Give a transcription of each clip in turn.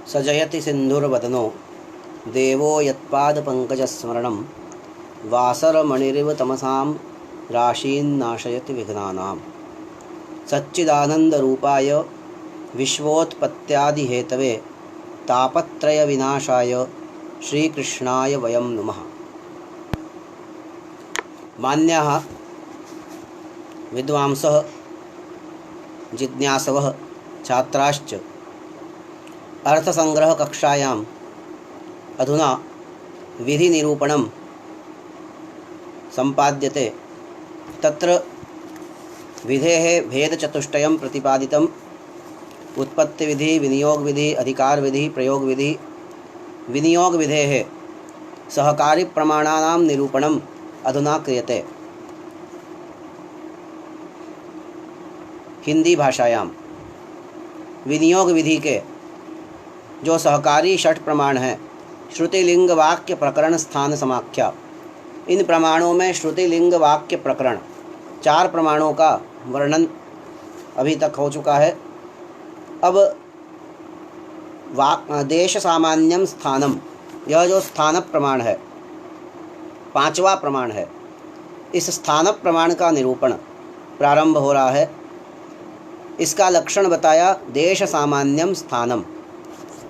सजयति सिन्धुर्वदनो देवो यत्पादपङ्कजस्मरणं वासरमणिरिव तमसां राशीन्नाशयति विघ्नानां सच्चिदानन्दरूपाय विश्वोत्पत्त्यादिहेतवे तापत्रयविनाशाय श्रीकृष्णाय वयं नुमः। मान्याः विद्वांसः जिज्ञासवः छात्राश्च अर्थसंग्रहकक्षायाम् अधुना विधिनिरूपणं सम्पाद्यते। तत्र विधेः भेदचतुष्टयं प्रतिपादितम्। उत्पत्तिविधि, विनियोगविधि, अधिकारविधि, प्रयोगविधि। विनियोगविधेः सहकारिप्रमाणानां निरूपणम् अधुना क्रियते। हिंदी भाषायां विनियोग विधि के जो सहकारी षठ प्रमाण हैं, श्रुति लिंग वाक्य प्रकरण स्थान समाख्या, इन प्रमाणों में श्रुति लिंग वाक्य प्रकरण 4 प्रमाणों का वर्णन अभी तक हो चुका है। अब देश सामान्यम स्थानम, यह जो स्थान प्रमाण है 5वां प्रमाण है, इस स्थान प्रमाण का निरूपण प्रारंभ हो रहा है। इसका लक्षण बताया देश सामान्यम स्थानम,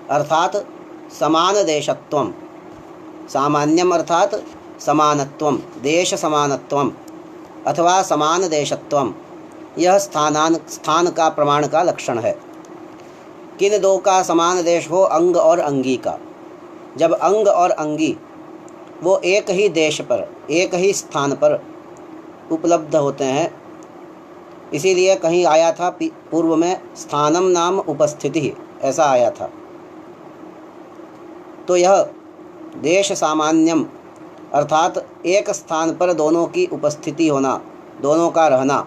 अर्थात समान देशत्वम। सामान्यम अर्थात समानत्वम, देश समानत्वम अथवा समान देशत्वम, यह स्थान का प्रमाण का लक्षण है। किन दो का समान देश हो? अंग और अंगी का। जब अंग और अंगी वो एक ही देश पर, एक ही स्थान पर उपलब्ध होते हैं, इसीलिए कहीं आया था पूर्व में स्थानम नाम उपस्थिति, ऐसा आया था। तो यह देश सामान्यम अर्थात एक स्थान पर दोनों की उपस्थिति होना, दोनों का रहना,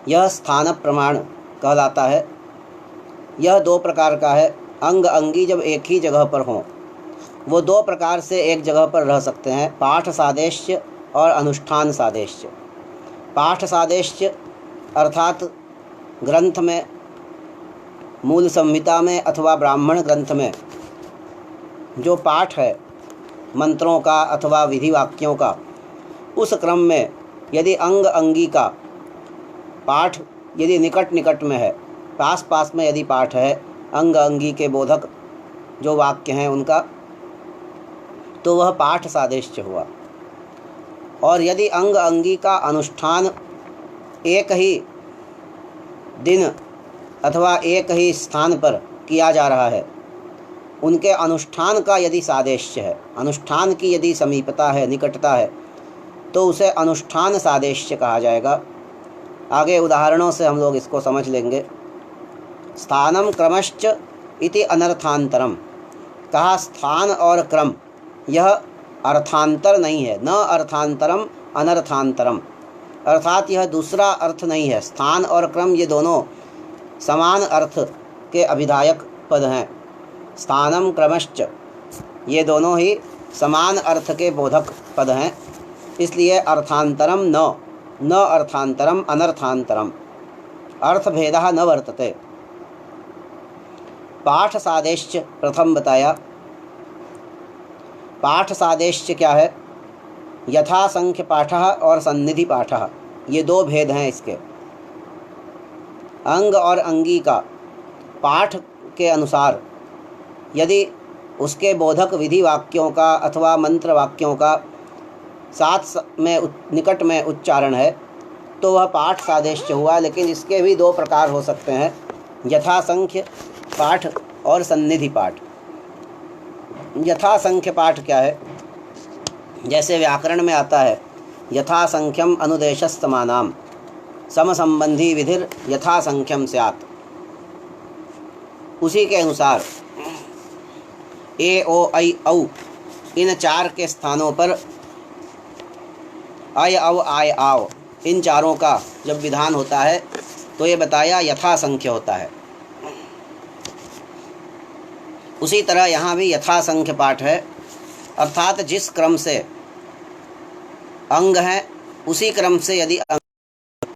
यह स्थान प्रमाण कहलाता है। यह 2 प्रकार का है। अंग अंगी जब एक ही जगह पर हों, वो 2 प्रकार से एक जगह पर रह सकते हैं, पाठ सादेश्य और अनुष्ठान सादेश्य। पाठ सादेश्य अर्थात ग्रंथ में, मूल संहिता में अथवा ब्राह्मण ग्रंथ में जो पाठ है मंत्रों का अथवा विधि वाक्यों का, उस क्रम में यदि अंग अंगी का पाठ यदि निकट निकट में है, पास पास में यदि पाठ है, अंग अंगी के बोधक जो वाक्य हैं उनका, तो वह पाठ सादेश्य हुआ। और यदि अंग अंगी का अनुष्ठान एक ही दिन अथवा एक ही स्थान पर किया जा रहा है, उनके अनुष्ठान का यदि सादेश्य है, अनुष्ठान की यदि समीपता है, निकटता है, तो उसे अनुष्ठान सादेश्य कहा जाएगा। आगे उदाहरणों से हम लोग इसको समझ लेंगे। स्थानम क्रमश्च इति अनर्थांतरम, कहा स्थान और क्रम यह अर्थांतर नहीं है, न अर्थांतरम अनर्थांतरम, अर्थात यह दूसरा अर्थ नहीं है। स्थान और क्रम ये दोनों समान अर्थ के अभिधायक पद हैं। स्थानम क्रमश्च ये दोनों ही समान अर्थ के बोधक पद हैं, इसलिए अर्थांतरम न अर्थांतरम अनर्थांतरम, अर्थभेदः न वर्तते। पाठ सादेश्य प्रथम बताया। पाठ सादेश्य क्या है? यथा संख्य पाठः और सन्निधि पाठः, ये 2 भेद हैं इसके। अंग और अंगी का पाठ के अनुसार यदि उसके बोधक विधि वाक्यों का अथवा मंत्र वाक्यों का साथ में निकट में उच्चारण है, तो वह पाठ सादेश्य हुआ। लेकिन इसके भी 2 प्रकार हो सकते हैं, यथा संख्य पाठ और सन्निधि पाठ। यथा संख्य पाठ क्या है? जैसे व्याकरण में आता है, यथा संख्यम अनुदेशस्तमानाम समसंबंधी विधिर यथा संख्यम स्यात्, उसी के अनुसार ए ओ ऐ औ इन 4 के स्थानों पर अय अव आय आव, इन 4 का जब विधान होता है तो ये बताया यथा संख्य होता है। उसी तरह यहाँ भी यथा संख्य पाठ है, अर्थात जिस क्रम से अंग हैं उसी क्रम से यदि